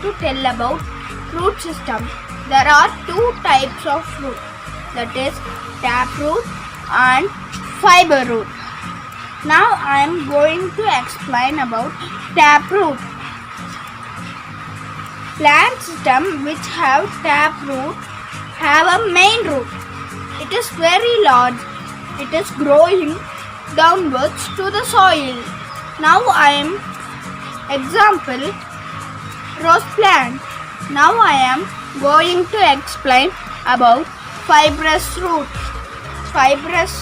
to tell about root system. There are two types of root, that is taproot and fiber root. Now I am going to explain about taproot. Plant system which have taproot have a main root. It is very large. It is growing downwards to the soil. Now I am example rose plant. Now I am going to explain about fibrous root. Fibrous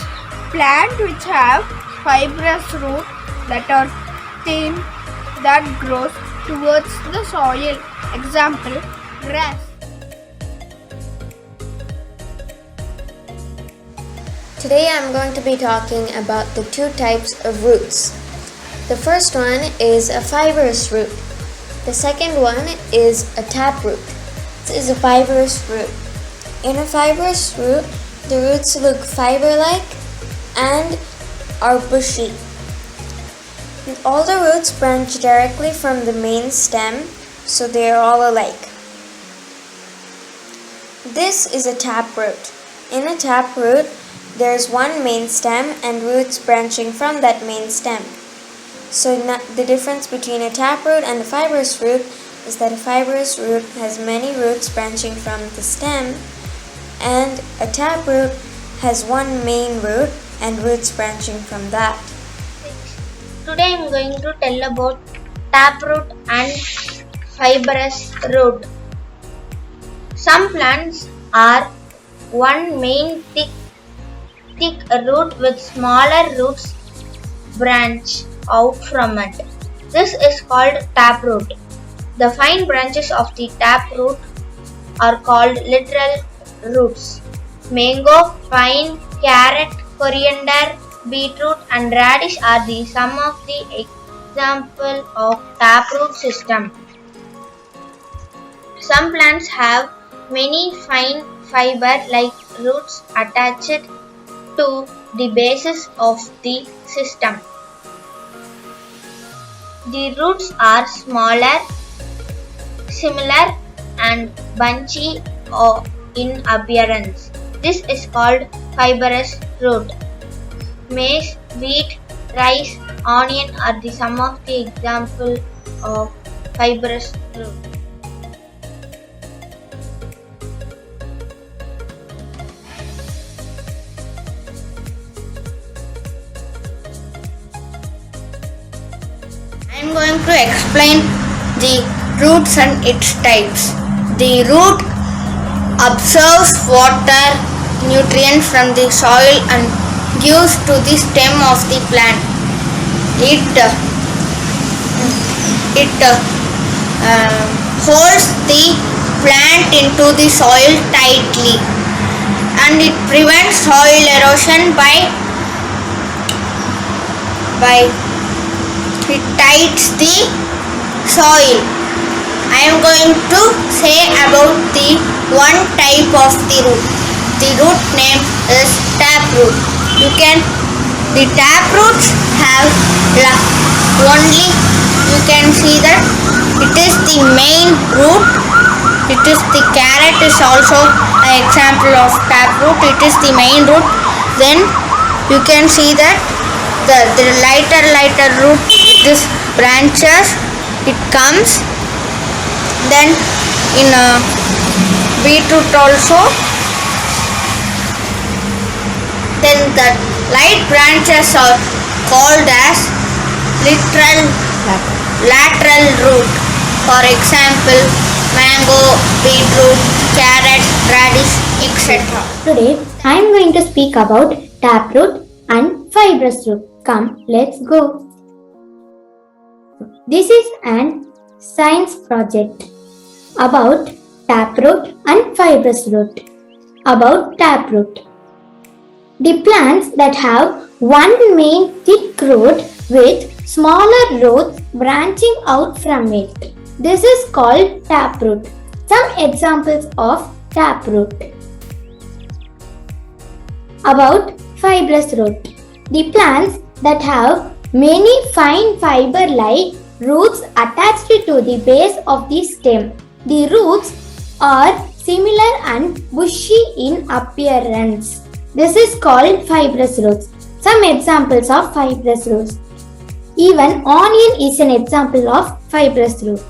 plant which have fibrous root that are thin, that grows towards the soil. Example, grass. Today I'm going to be talking about the two types of roots. The first one is a fibrous root. The second one is a taproot. This is a fibrous root. In a fibrous root, the roots look fiber-like and are bushy. All the roots branch directly from the main stem, so they are all alike. This is a taproot. In a taproot, there is one main stem and roots branching from that main stem. So the difference between a taproot and a fibrous root is that a fibrous root has many roots branching from the stem, and a taproot has one main root and roots branching from that. Today I am going to tell about taproot and fibrous root. Some plants are one main thick root with smaller roots branch out from it. This is called taproot. The fine branches of the taproot are called lateral roots. Mango, pine, carrot, coriander, beetroot and radish are some of the examples of taproot system. Some plants have many fine fiber-like roots attached to the bases of the system. The roots are smaller, similar and bunchy in appearance. This is called fibrous root. Maize, wheat, rice, onion are some of the examples of fibrous root. I am going to explain the roots and its types. The root absorbs water, nutrients from the soil and gives to the stem of the plant. It holds the plant into the soil tightly, and it prevents soil erosion by it tights the soil. I am going to say about the one type of the root. The root name is taproot. The taproots have only, you can see that it is the main root. The carrot is also an example of taproot. It is the main root. Then you can see that the lighter root, this branches, it comes. Then in beetroot also, then the light branches are called as lateral root. For example, mango, beetroot, carrot, radish, etc. Today I am going to speak about taproot and fibrous root. Come, let's go. This is an science project about taproot and fibrous root. About taproot. The plants that have one main thick root with smaller roots branching out from it. This is called taproot. Some examples of taproot. About fibrous root. The plants that have many fine fiber-like roots attached to the base of the stem. The roots are similar and bushy in appearance. This is called fibrous roots. Some examples of fibrous roots. Even onion is an example of fibrous root.